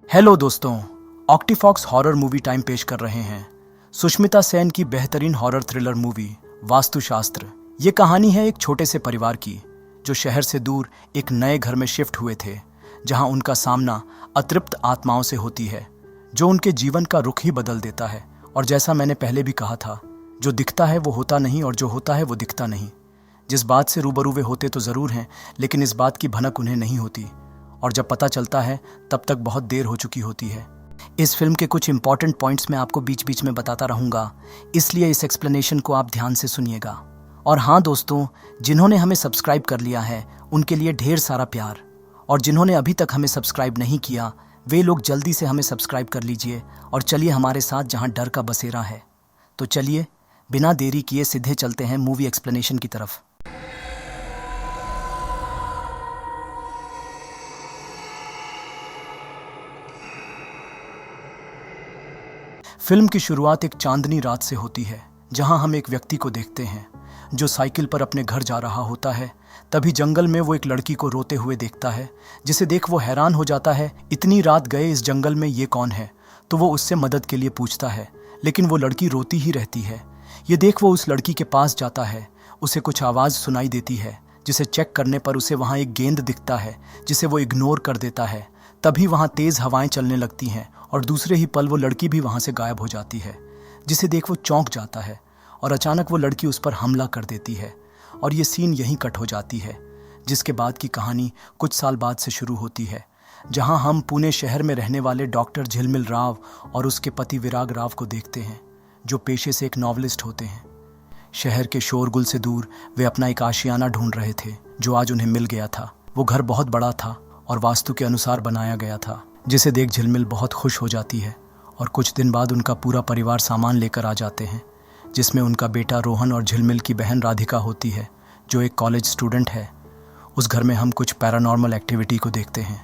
Hello दोस्तों, ऑक्टीफॉक्स horror movie time पेश कर रहे हैं सुष्मिता सेन की बेहतरीन हॉरर थ्रिलर मूवी वास्तुशास्त्र। ये कहानी है एक छोटे से परिवार की जो शहर से दूर एक नए घर में शिफ्ट हुए थे, जहां उनका सामना अतृप्त आत्माओं से होती है जो उनके जीवन का रुख ही बदल देता है। और जैसा मैंने पहले भी कहा था, जो दिखता है वो होता नहीं और जो होता है वो दिखता नहीं। जिस बात से रूबरू वे होते तो ज़रूर हैं, लेकिन इस बात की भनक उन्हें नहीं होती, और जब पता चलता है तब तक बहुत देर हो चुकी होती है। इस फिल्म के कुछ इंपॉर्टेंट पॉइंट्स मैं आपको बीच बीच में बताता रहूँगा, इसलिए इस एक्सप्लेनेशन को आप ध्यान से सुनिएगा। और हाँ दोस्तों, जिन्होंने हमें सब्सक्राइब कर लिया है उनके लिए ढेर सारा प्यार, और जिन्होंने अभी तक हमें सब्सक्राइब नहीं किया वे लोग जल्दी से हमें सब्सक्राइब कर लीजिए और चलिए हमारे साथ जहाँ डर का बसेरा है। तो चलिए बिना देरी किए सीधे चलते हैं मूवी एक्सप्लेनेशन की तरफ। फिल्म की शुरुआत एक चांदनी रात से होती है, जहां हम एक व्यक्ति को देखते हैं जो साइकिल पर अपने घर जा रहा होता है। तभी जंगल में वो एक लड़की को रोते हुए देखता है, जिसे देख वो हैरान हो जाता है, इतनी रात गए इस जंगल में ये कौन है। तो वो उससे मदद के लिए पूछता है, लेकिन वो लड़की रोती ही रहती है। ये देख वो उस लड़की के पास जाता है, उसे कुछ आवाज़ सुनाई देती है, जिसे चेक करने पर उसे वहाँ एक गेंद दिखता है जिसे वो इग्नोर कर देता है। तभी वहाँ तेज़ हवाएं चलने लगती हैं और दूसरे ही पल वो लड़की भी वहाँ से गायब हो जाती है, जिसे देख वो चौंक जाता है और अचानक वो लड़की उस पर हमला कर देती है। और ये सीन यहीं कट हो जाती है, जिसके बाद की कहानी कुछ साल बाद से शुरू होती है, जहाँ हम पुणे शहर में रहने वाले डॉक्टर झिलमिल राव और उसके पति विराग राव को देखते हैं, जो पेशे से एक नॉवलिस्ट होते हैं। शहर के शोरगुल से दूर वे अपना एक आशियाना ढूंढ रहे थे जो आज उन्हें मिल गया था। वो घर बहुत बड़ा था और वास्तु के अनुसार बनाया गया था, जिसे देख झिलमिल बहुत खुश हो जाती है। और कुछ दिन बाद उनका पूरा परिवार सामान लेकर आ जाते हैं, जिसमें उनका बेटा रोहन और झिलमिल की बहन राधिका होती है, जो एक कॉलेज स्टूडेंट है। उस घर में हम कुछ पैरानॉर्मल एक्टिविटी को देखते हैं,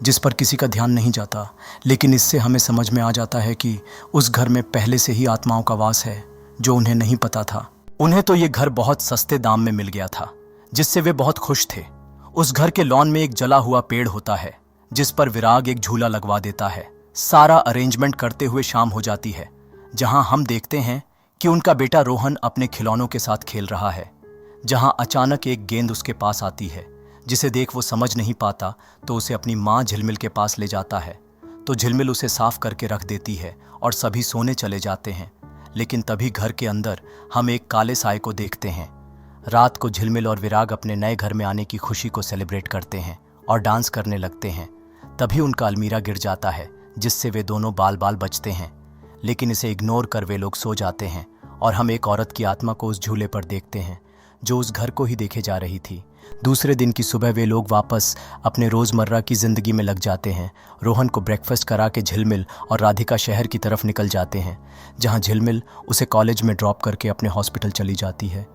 जिस पर किसी का ध्यान नहीं जाता, लेकिन इससे हमें समझ में आ जाता है कि उस घर में पहले से ही आत्माओं का वास है, जो उन्हें नहीं पता था। उन्हें तो ये घर बहुत सस्ते दाम में मिल गया था, जिससे वे बहुत खुश थे। उस घर के लॉन में एक जला हुआ पेड़ होता है, जिस पर विराग एक झूला लगवा देता है। सारा अरेंजमेंट करते हुए शाम हो जाती है, जहां हम देखते हैं कि उनका बेटा रोहन अपने खिलौनों के साथ खेल रहा है, जहां अचानक एक गेंद उसके पास आती है, जिसे देख वो समझ नहीं पाता तो उसे अपनी माँ झिलमिल के पास ले जाता है। तो झिलमिल उसे साफ करके रख देती है और सभी सोने चले जाते हैं। लेकिन तभी घर के अंदर हम एक काले साए को देखते हैं। रात को झिलमिल और विराग अपने नए घर में आने की खुशी को सेलिब्रेट करते हैं और डांस करने लगते हैं। तभी उनका अलमीरा गिर जाता है, जिससे वे दोनों बाल बाल बचते हैं, लेकिन इसे इग्नोर कर वे लोग सो जाते हैं। और हम एक औरत की आत्मा को उस झूले पर देखते हैं, जो उस घर को ही देखे जा रही थी। दूसरे दिन की सुबह वे लोग वापस अपने रोज़मर्रा की ज़िंदगी में लग जाते हैं। रोहन को ब्रेकफास्ट करा के झिलमिल और राधिका शहर की तरफ निकल जाते हैं, जहां झिलमिल उसे कॉलेज में ड्रॉप करके अपने हॉस्पिटल चली जाती है।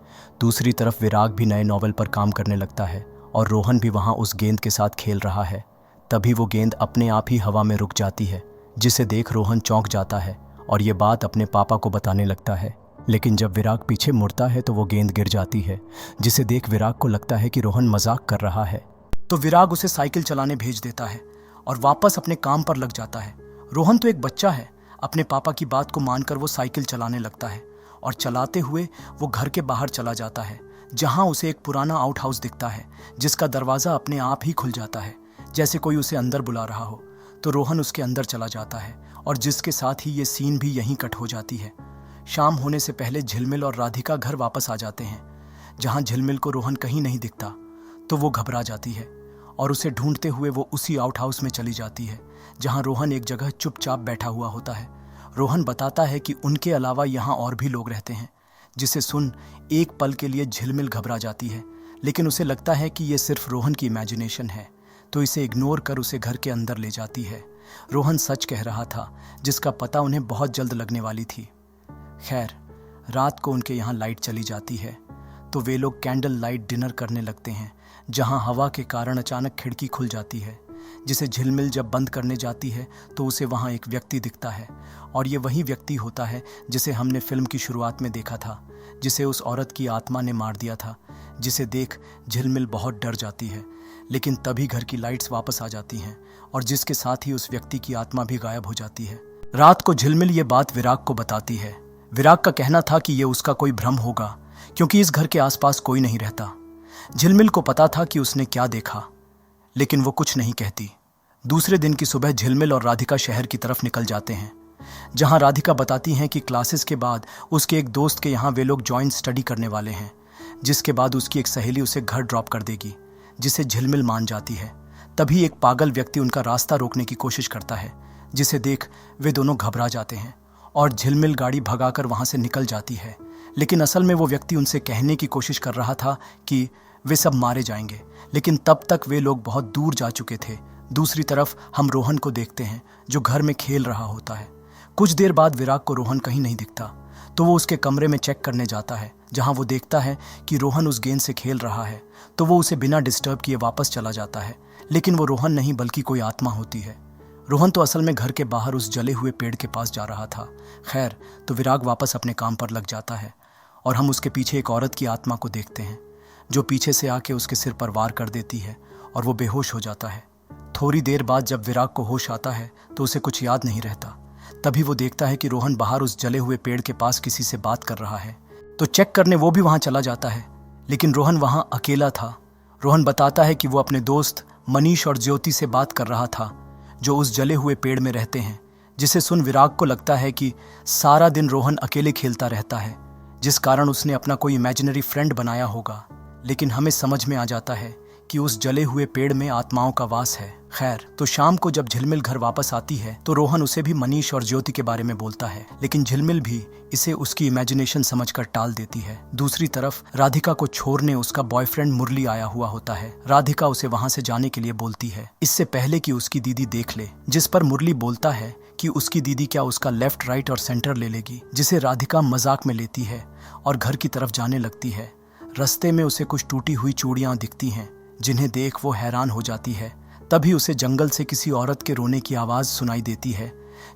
दूसरी तरफ विराग भी नए नॉवल पर काम करने लगता है और रोहन भी वहां उस गेंद के साथ खेल रहा है। तभी वो गेंद अपने आप ही हवा में रुक जाती है, जिसे देख रोहन चौंक जाता है और ये बात अपने पापा को बताने लगता है। लेकिन जब विराग पीछे मुड़ता है तो वो गेंद गिर जाती है, जिसे देख विराग को लगता है कि रोहन मजाक कर रहा है। तो विराग उसे साइकिल चलाने भेज देता है और वापस अपने काम पर लग जाता है। रोहन तो एक बच्चा है, अपने पापा की बात को मानकर वो साइकिल चलाने लगता है और चलाते हुए वो घर के बाहर चला जाता है, जहां उसे एक पुराना आउट हाउस दिखता है, जिसका दरवाज़ा अपने आप ही खुल जाता है, जैसे कोई उसे अंदर बुला रहा हो। तो रोहन उसके अंदर चला जाता है और जिसके साथ ही ये सीन भी यहीं कट हो जाती है। शाम होने से पहले झिलमिल और राधिका घर वापस आ जाते हैं, जहां झिलमिल को रोहन कहीं नहीं दिखता। तो वो घबरा जाती है और उसे ढूंढते हुए वो उसी आउट हाउस में चली जाती है, जहां रोहन एक जगह चुपचाप बैठा हुआ होता है। रोहन बताता है कि उनके अलावा यहाँ और भी लोग रहते हैं, जिसे सुन एक पल के लिए झिलमिल घबरा जाती है, लेकिन उसे लगता है कि ये सिर्फ रोहन की इमेजिनेशन है, तो इसे इग्नोर कर उसे घर के अंदर ले जाती है। रोहन सच कह रहा था, जिसका पता उन्हें बहुत जल्द लगने वाली थी। खैर, रात को उनके यहाँ लाइट चली जाती है, तो वे लोग कैंडल लाइट डिनर करने लगते हैं, जहाँ हवा के कारण अचानक खिड़की खुल जाती है, जिसे झिलमिल जब बंद करने जाती है तो उसे वहाँ एक व्यक्ति दिखता है। और ये वही व्यक्ति होता है जिसे हमने फिल्म की शुरुआत में देखा था, जिसे उस औरत की आत्मा ने मार दिया था, जिसे देख झिलमिल बहुत डर जाती है। लेकिन तभी घर की लाइट्स वापस आ जाती हैं और जिसके साथ ही उस व्यक्ति की आत्मा भी गायब हो जाती है। रात को झिलमिल ये बात विराग को बताती है। विराग का कहना था कि ये उसका कोई भ्रम होगा क्योंकि इस घर के आसपास कोई नहीं रहता। झिलमिल को पता था कि उसने क्या देखा, लेकिन वो कुछ नहीं कहती। दूसरे दिन की सुबह झिलमिल और राधिका शहर की तरफ निकल जाते हैं, जहां राधिका बताती हैं कि क्लासेस के बाद उसके एक दोस्त के यहाँ वे लोग जॉइंट स्टडी करने वाले हैं, जिसके बाद उसकी एक सहेली उसे घर ड्रॉप कर देगी, जिसे झिलमिल मान जाती है। तभी एक पागल व्यक्ति उनका रास्ता रोकने की कोशिश करता है, जिसे देख वे दोनों घबरा जाते हैं और झिलमिल गाड़ी भगाकर वहां से निकल जाती है। लेकिन असल में वो व्यक्ति उनसे कहने की कोशिश कर रहा था कि वे सब मारे जाएंगे, लेकिन तब तक वे लोग बहुत दूर जा चुके थे। दूसरी तरफ हम रोहन को देखते हैं जो घर में खेल रहा होता है। कुछ देर बाद विराग को रोहन कहीं नहीं दिखता, तो वो उसके कमरे में चेक करने जाता है, जहां वो देखता है कि रोहन उस गेंद से खेल रहा है। तो वो उसे बिना डिस्टर्ब किए वापस चला जाता है, लेकिन वो रोहन नहीं बल्कि कोई आत्मा होती है। रोहन तो असल में घर के बाहर उस जले हुए पेड़ के पास जा रहा था। खैर, तो विराग वापस अपने काम पर लग जाता है और हम उसके पीछे एक औरत की आत्मा को देखते हैं, जो पीछे से आके उसके सिर पर वार कर देती है और वो बेहोश हो जाता है। थोड़ी देर बाद जब विराग को होश आता है तो उसे कुछ याद नहीं रहता। तभी वो देखता है कि रोहन बाहर उस जले हुए पेड़ के पास किसी से बात कर रहा है, तो चेक करने वो भी वहां चला जाता है, लेकिन रोहन वहां अकेला था। रोहन बताता है कि वो अपने दोस्त मनीष और ज्योति से बात कर रहा था, जो उस जले हुए पेड़ में रहते हैं, जिसे सुन विराग को लगता है कि सारा दिन रोहन अकेले खेलता रहता है, जिस कारण उसने अपना कोई इमेजिनरी फ्रेंड बनाया होगा। लेकिन हमें समझ में आ जाता है कि उस जले हुए पेड़ में आत्माओं का वास है। खैर, तो शाम को जब झिलमिल घर वापस आती है तो रोहन उसे भी मनीष और ज्योति के बारे में बोलता है, लेकिन झिलमिल भी इसे उसकी इमेजिनेशन समझकर टाल देती है। दूसरी तरफ राधिका को छोड़ने उसका बॉयफ्रेंड मुरली आया हुआ होता है। राधिका उसे वहां से जाने के लिए बोलती है, इससे पहले कि उसकी दीदी देख ले, जिस पर मुरली बोलता है कि उसकी दीदी क्या उसका लेफ्ट, राइट और सेंटर ले लेगी, जिसे राधिका मजाक में लेती है और घर की तरफ जाने लगती है। रास्ते में उसे कुछ टूटी हुई चूड़ियां दिखती हैं, जिन्हें देख वो हैरान हो जाती है। तभी उसे जंगल से किसी औरत के रोने की आवाज़ सुनाई देती है,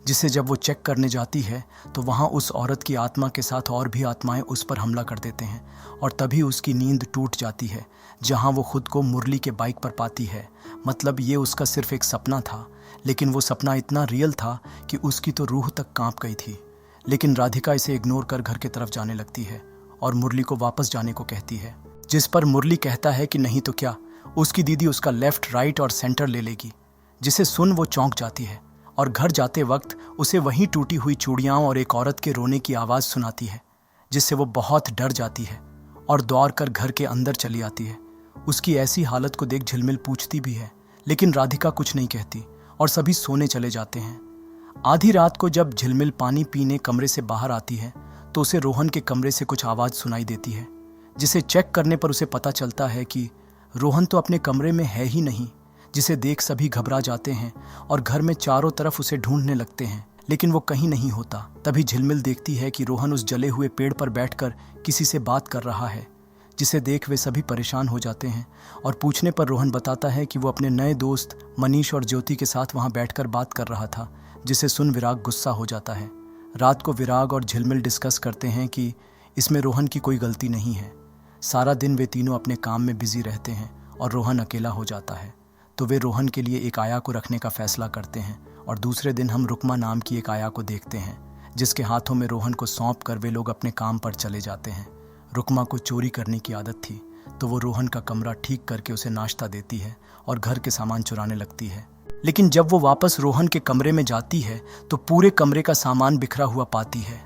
जिसे जब वो चेक करने जाती है तो वहाँ उस औरत की आत्मा के साथ और भी आत्माएं उस पर हमला कर देते हैं और तभी उसकी नींद टूट जाती है, जहाँ वो खुद को मुरली के बाइक पर पाती है। मतलब ये उसका सिर्फ एक सपना था, लेकिन वो सपना इतना रियल था कि उसकी तो रूह तक कांप गई थी। लेकिन राधिका इसे इग्नोर कर घर की तरफ जाने लगती है और मुरली को वापस जाने को कहती है, जिस पर मुरली कहता है कि नहीं तो क्या, उसकी दीदी उसका लेफ्ट, राइट और सेंटर ले लेगी, जिसे सुन वो चौंक जाती है और घर जाते वक्त उसे वहीं टूटी हुई चूड़ियां और एक औरत के रोने की आवाज़ सुनाती है, जिससे वो बहुत डर जाती है और दौड़ कर घर के अंदर चली आती है। उसकी ऐसी हालत को देख झिलमिल पूछती भी है, लेकिन राधिका कुछ नहीं कहती और सभी सोने चले जाते हैं। आधी रात को जब झिलमिल पानी पीने कमरे से बाहर आती है तो उसे रोहन के कमरे से कुछ आवाज़ सुनाई देती है, जिसे चेक करने पर उसे पता चलता है कि रोहन तो अपने कमरे में है ही नहीं, जिसे देख सभी घबरा जाते हैं और घर में चारों तरफ उसे ढूंढने लगते हैं, लेकिन वो कहीं नहीं होता। तभी झिलमिल देखती है कि रोहन उस जले हुए पेड़ पर बैठकर किसी से बात कर रहा है, जिसे देख वे सभी परेशान हो जाते हैं और पूछने पर रोहन बताता है कि वो अपने नए दोस्त मनीष और ज्योति के साथ वहाँ बैठकर बात कर रहा था, जिसे सुन विराग गुस्सा हो जाता है। रात को विराग और झिलमिल डिस्कस करते हैं कि इसमें रोहन की कोई गलती नहीं है। सारा दिन वे तीनों अपने काम में बिजी रहते हैं और रोहन अकेला हो जाता है, तो वे रोहन के लिए एक आया को रखने का फैसला करते हैं और दूसरे दिन हम रुकमा नाम की एक आया को देखते हैं, जिसके हाथों में रोहन को सौंप कर वे लोग अपने काम पर चले जाते हैं। रुकमा को चोरी करने की आदत थी, तो वो रोहन का कमरा ठीक करके उसे नाश्ता देती है और घर के सामान चुराने लगती है। लेकिन जब वो वापस रोहन के कमरे में जाती है तो पूरे कमरे का सामान बिखरा हुआ पाती है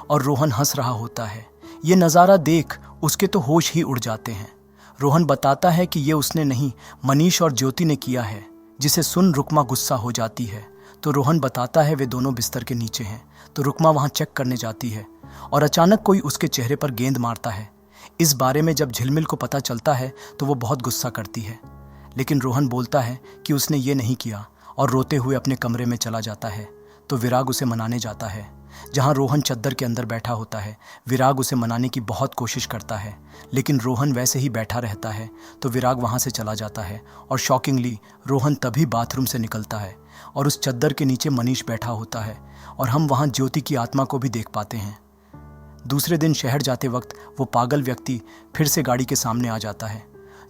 और रोहन हंस रहा होता है। ये नज़ारा देख उसके तो होश ही उड़ जाते हैं। रोहन बताता है कि ये उसने नहीं, मनीष और ज्योति ने किया है, जिसे सुन रुकमा गुस्सा हो जाती है। तो रोहन बताता है वे दोनों बिस्तर के नीचे हैं, तो रुकमा वहाँ चेक करने जाती है और अचानक कोई उसके चेहरे पर गेंद मारता है। इस बारे में जब झिलमिल को पता चलता है तो वो बहुत गुस्सा करती है, लेकिन रोहन बोलता है कि उसने ये नहीं किया और रोते हुए अपने कमरे में चला जाता है। तो विराग उसे मनाने जाता है, जहां रोहन चद्दर के अंदर बैठा होता है। विराग उसे मनाने की बहुत कोशिश करता है, लेकिन रोहन वैसे ही बैठा रहता है। तो विराग वहां से चला जाता है और शॉकिंगली रोहन तभी बाथरूम से निकलता है और उस चद्दर के नीचे मनीष बैठा होता है और हम वहां ज्योति की आत्मा को भी देख पाते हैं। दूसरे दिन शहर जाते वक्त वो पागल व्यक्ति फिर से गाड़ी के सामने आ जाता है,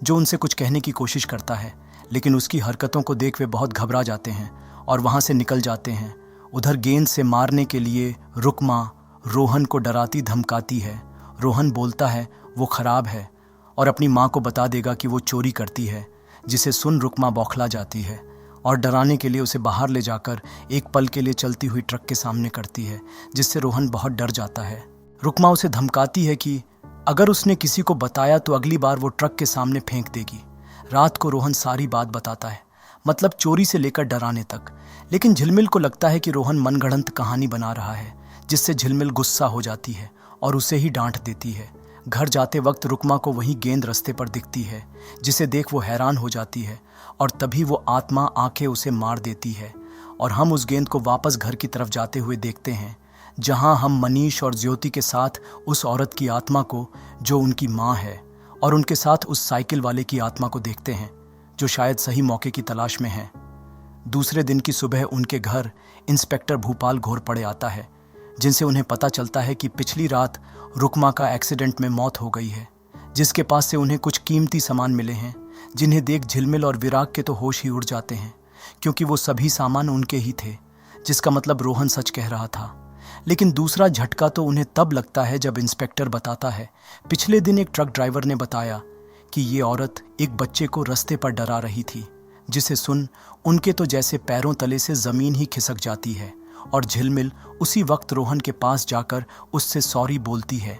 जो उनसे कुछ कहने की कोशिश करता है, लेकिन उसकी हरकतों को देख वे बहुत घबरा जाते हैं और वहाँ से निकल जाते हैं। उधर गेंद से मारने के लिए रुकमा रोहन को डराती धमकाती है। रोहन बोलता है वो खराब है और अपनी माँ को बता देगा कि वो चोरी करती है, जिसे सुन रुकमा बौखला जाती है और डराने के लिए उसे बाहर ले जाकर एक पल के लिए चलती हुई ट्रक के सामने करती है, जिससे रोहन बहुत डर जाता है। रुकमा उसे धमकाती है कि अगर उसने किसी को बताया तो अगली बार वो ट्रक के सामने फेंक देगी। रात को रोहन सारी बात बताता है, मतलब चोरी से लेकर डराने तक। लेकिन झिलमिल को लगता है कि रोहन मनगढ़ंत कहानी बना रहा है, जिससे झिलमिल गुस्सा हो जाती है और उसे ही डांट देती है। घर जाते वक्त रुकमा को वही गेंद रास्ते पर दिखती है, जिसे देख वो हैरान हो जाती है और तभी वो आत्मा आके उसे मार देती है। और हम उस गेंद को वापस घर की तरफ जाते हुए देखते हैं, जहां हम मनीष और ज्योति के साथ उस औरत की आत्मा को, जो उनकी माँ है, और उनके साथ उस साइकिल वाले की आत्मा को देखते हैं, जो शायद सही मौके की तलाश में है। दूसरे दिन की सुबह उनके घर इंस्पेक्टर भूपाल घोरपड़े आता है, जिनसे उन्हें पता चलता है कि पिछली रात रुकमा का एक्सीडेंट में मौत हो गई है, जिसके पास से उन्हें कुछ कीमती सामान मिले हैं, जिन्हें देख झिलमिल और विराग के तो होश ही उड़ जाते हैं, क्योंकि वो सभी सामान उनके ही थे, जिसका मतलब रोहन सच कह रहा था। लेकिन दूसरा झटका तो उन्हें तब लगता है जब इंस्पेक्टर बताता है, पिछले दिन एक ट्रक ड्राइवर ने बताया कि ये औरत एक बच्चे को रास्ते पर डरा रही थी, जिसे सुन उनके तो जैसे पैरों तले से जमीन ही खिसक जाती है और झिलमिल उसी वक्त रोहन के पास जाकर उससे सॉरी बोलती है।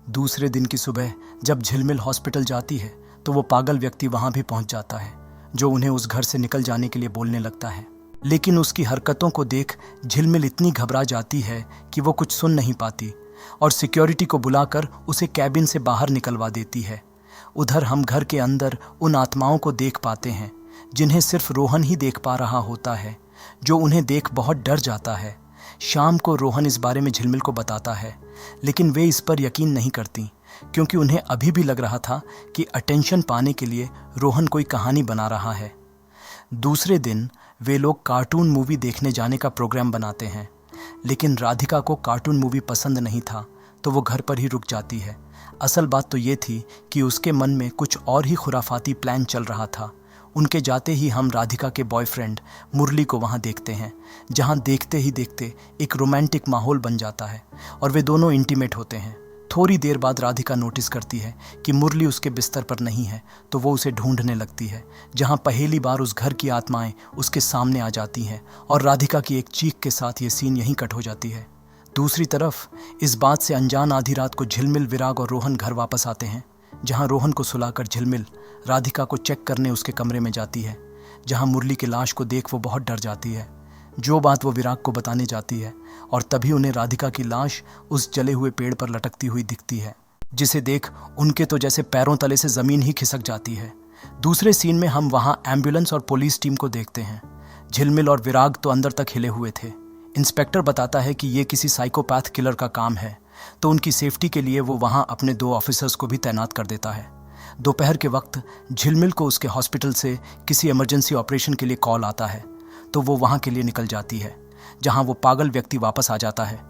दूसरे दिन की सुबह जब झिलमिल हॉस्पिटल जाती है तो वो पागल व्यक्ति वहां भी पहुंच जाता है, जो उन्हें उस घर से निकल जाने के लिए बोलने लगता है। लेकिन उसकी हरकतों को देख झिलमिल इतनी घबरा जाती है कि वो कुछ सुन नहीं पाती और सिक्योरिटी को बुलाकर उसे कैबिन से बाहर निकलवा देती है। उधर हम घर के अंदर उन आत्माओं को देख पाते हैं, जिन्हें सिर्फ रोहन ही देख पा रहा होता है, जो उन्हें देख बहुत डर जाता है। शाम को रोहन इस बारे में झिलमिल को बताता है, लेकिन वे इस पर यकीन नहीं करती, क्योंकि उन्हें अभी भी लग रहा था कि अटेंशन पाने के लिए रोहन कोई कहानी बना रहा है। दूसरे दिन वे लोग कार्टून मूवी देखने जाने का प्रोग्राम बनाते हैं, लेकिन राधिका को कार्टून मूवी पसंद नहीं था, तो वो घर पर ही रुक जाती है। असल बात तो ये थी कि उसके मन में कुछ और ही खुराफाती प्लान चल रहा था। उनके जाते ही हम राधिका के बॉयफ्रेंड मुरली को वहाँ देखते हैं, जहाँ देखते ही देखते एक रोमांटिक माहौल बन जाता है और वे दोनों इंटीमेट होते हैं। थोड़ी देर बाद राधिका नोटिस करती है कि मुरली उसके बिस्तर पर नहीं है, तो वो उसे ढूंढने लगती है, जहाँ पहली बार उस घर की आत्माएं उसके सामने आ जाती हैं और राधिका की एक चीख के साथ ये सीन यहीं कट हो जाती है। दूसरी तरफ इस बात से अनजान आधी रात को झिलमिल, विराग और रोहन घर वापस आते हैं, जहाँ रोहन को सुलाकर झिलमिल राधिका को चेक करने उसके कमरे में जाती है, जहाँ मुरली की लाश को देख वो बहुत डर जाती है, जो बात वो विराग को बताने जाती है। और तभी उन्हें राधिका की लाश उस जले हुए पेड़ पर लटकती हुई दिखती है, जिसे देख उनके तो जैसे पैरों तले से जमीन ही खिसक जाती है। दूसरे सीन में हम वहाँ एम्बुलेंस और पुलिस टीम को देखते हैं। झिलमिल और विराग तो अंदर तक हिले हुए थे। इंस्पेक्टर बताता है कि ये किसी साइकोपैथ किलर का काम है, तो उनकी सेफ्टी के लिए वो वहाँ अपने 2 ऑफिसर्स को भी तैनात कर देता है। दोपहर के वक्त झिलमिल को उसके हॉस्पिटल से किसी इमरजेंसी ऑपरेशन के लिए कॉल आता है, तो वो वहाँ के लिए निकल जाती है, जहाँ वो पागल व्यक्ति वापस आ जाता है,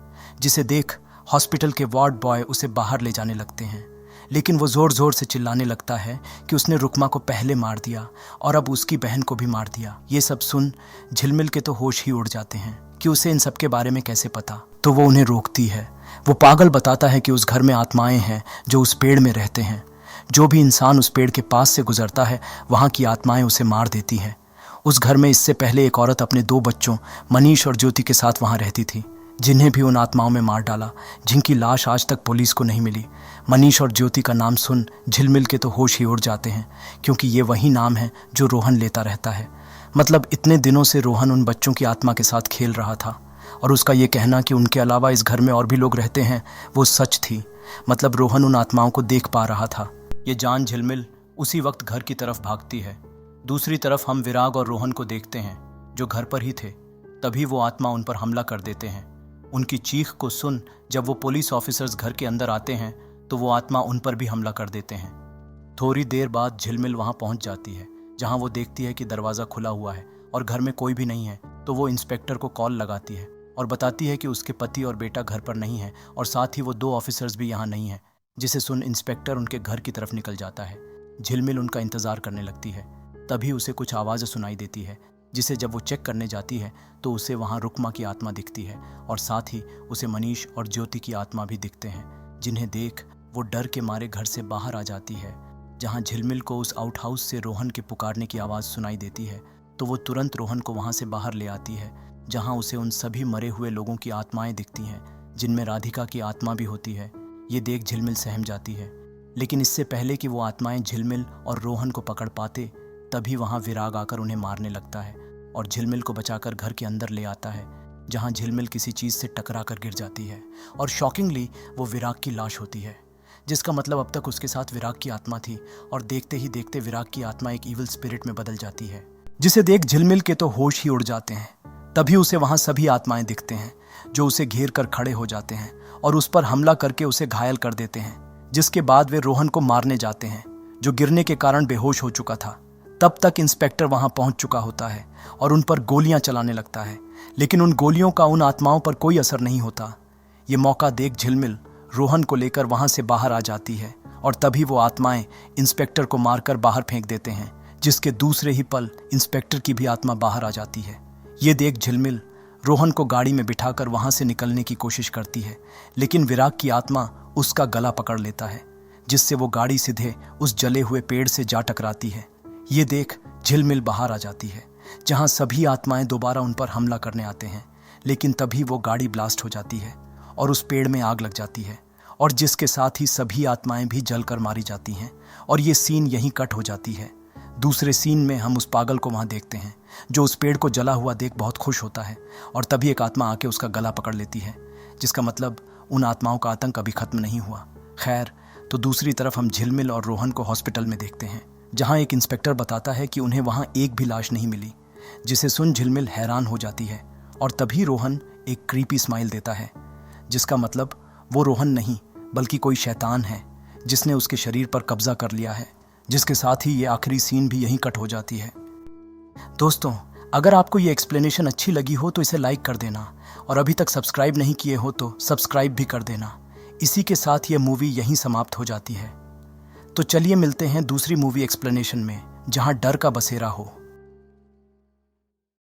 जिसे देख हॉस्पिटल के वार्ड बॉय उसे बाहर ले जाने लगते हैं। लेकिन वो ज़ोर ज़ोर से चिल्लाने लगता है कि उसने रुकमा को पहले मार दिया और अब उसकी बहन को भी मार दिया। ये सब सुन झिलमिल के तो होश ही उड़ जाते हैं कि उसे इन सब के बारे में कैसे पता, तो वो उन्हें रोकती है। वो पागल बताता है कि उस घर में आत्माएं हैं जो उस पेड़ में रहते हैं। जो भी इंसान उस पेड़ के पास से गुजरता है, वहाँ की आत्माएं उसे मार देती हैं। उस घर में इससे पहले एक औरत अपने 2 बच्चों मनीष और ज्योति के साथ वहाँ रहती थी, जिन्हें भी उन आत्माओं में मार डाला, जिनकी लाश आज तक पुलिस को नहीं मिली। मनीष और ज्योति का नाम सुन झिलमिल के तो होश ही उड़ जाते हैं, क्योंकि ये वही नाम है जो रोहन लेता रहता है। मतलब इतने दिनों से रोहन उन बच्चों की आत्मा के साथ खेल रहा था, और उसका ये कहना कि उनके अलावा इस घर में और भी लोग रहते हैं, वो सच थी। मतलब रोहन उन आत्माओं को देख पा रहा था। ये जान झिलमिल उसी वक्त घर की तरफ भागती है। दूसरी तरफ हम विराग और रोहन को देखते हैं, जो घर पर ही थे। तभी वो आत्मा उन पर हमला कर देते हैं। उनकी चीख को सुन जब वो पुलिस ऑफिसर्स घर के अंदर आते हैं, तो वो आत्मा उन पर भी हमला कर देते हैं। थोड़ी देर बाद झिलमिल वहाँ पहुँच जाती है, जहाँ वो देखती है कि दरवाज़ा खुला हुआ है और घर में कोई भी नहीं है। तो वो इंस्पेक्टर को कॉल लगाती है और बताती है कि उसके पति और बेटा घर पर नहीं है, और साथ ही वो 2 ऑफिसर्स भी यहाँ नहीं हैं। जिसे सुन इंस्पेक्टर उनके घर की तरफ निकल जाता है। झिलमिल उनका इंतज़ार करने लगती है। तभी उसे कुछ आवाज़ सुनाई देती है, जिसे जब वो चेक करने जाती है तो उसे वहाँ रुक्मा की आत्मा दिखती है और साथ ही उसे मनीष और ज्योति की आत्मा भी दिखते हैं, जिन्हें देख वो डर के मारे घर से बाहर आ जाती है। जहाँ झिलमिल को उस आउट हाउस से रोहन के पुकारने की आवाज़ सुनाई देती है तो वो तुरंत रोहन को वहाँ से बाहर ले आती है, जहाँ उसे उन सभी मरे हुए लोगों की आत्माएं दिखती हैं, जिनमें राधिका की आत्मा भी होती है। ये देख झिलमिल सहम जाती है, लेकिन इससे पहले कि वो आत्माएं झिलमिल और रोहन को पकड़ पाते, तभी वहाँ विराग आकर उन्हें मारने लगता है और झिलमिल को बचाकर घर के अंदर ले आता है, जहाँ झिलमिल किसी चीज़ से टकरा कर गिर जाती है और शॉकिंगली वो विराग की लाश होती है, जिसका मतलब अब तक उसके साथ विराग की आत्मा थी और देखते ही देखते विराग की आत्मा एक इविल स्पिरिट में बदल जाती है, जिसे देख झिलमिल के तो होश ही उड़ जाते हैं। तभी उसे वहाँ सभी आत्माएं दिखते हैं जो उसे घेर कर खड़े हो जाते हैं और उस पर हमला करके उसे घायल कर देते हैं, जिसके बाद वे रोहन को मारने जाते हैं, जो गिरने के कारण बेहोश हो चुका था। तब तक इंस्पेक्टर वहां पहुंच चुका होता है और उन पर गोलियां चलाने लगता है, लेकिन उन गोलियों का उन आत्माओं पर कोई असर नहीं होता। ये मौका देख झिलमिल रोहन को लेकर वहां से बाहर आ जाती है और तभी वो आत्माएं इंस्पेक्टर को मारकर बाहर फेंक देते हैं, जिसके दूसरे ही पल इंस्पेक्टर की भी आत्मा बाहर आ जाती है। ये देख झिलमिल रोहन को गाड़ी में बिठाकर वहां से निकलने की कोशिश करती है, लेकिन विराग की आत्मा उसका गला पकड़ लेता है, जिससे वो गाड़ी सीधे उस जले हुए पेड़ से जा टकराती है। ये देख झिलमिल बाहर आ जाती है, जहां सभी आत्माएं दोबारा उन पर हमला करने आते हैं, लेकिन तभी वो गाड़ी ब्लास्ट हो जाती है और उस पेड़ में आग लग जाती है और जिसके साथ ही सभी आत्माएं भी जलकर मारी जाती हैं और ये सीन यहीं कट हो जाती है। दूसरे सीन में हम उस पागल को वहां देखते हैं जो उस पेड़ को जला हुआ देख बहुत खुश होता है और तभी एक आत्मा आके उसका गला पकड़ लेती है, जिसका मतलब उन आत्माओं का आतंक अभी खत्म नहीं हुआ। खैर, तो दूसरी तरफ हम झिलमिल और रोहन को हॉस्पिटल में देखते हैं, जहां एक इंस्पेक्टर बताता है कि उन्हें वहां एक भी लाश नहीं मिली, जिसे सुन झिलमिल हैरान हो जाती है और तभी रोहन एक क्रीपी स्माइल देता है, जिसका मतलब वो रोहन नहीं बल्कि कोई शैतान है जिसने उसके शरीर पर कब्जा कर लिया है, जिसके साथ ही ये आखिरी सीन भी यहीं कट हो जाती है। दोस्तों, अगर आपको ये एक्सप्लेनेशन अच्छी लगी हो तो इसे लाइक कर देना और अभी तक सब्सक्राइब नहीं किए हो तो सब्सक्राइब भी कर देना। इसी के साथ ये मूवी यहीं समाप्त हो जाती है। तो चलिए मिलते हैं दूसरी मूवी एक्सप्लेनेशन में, जहां डर का बसेरा हो।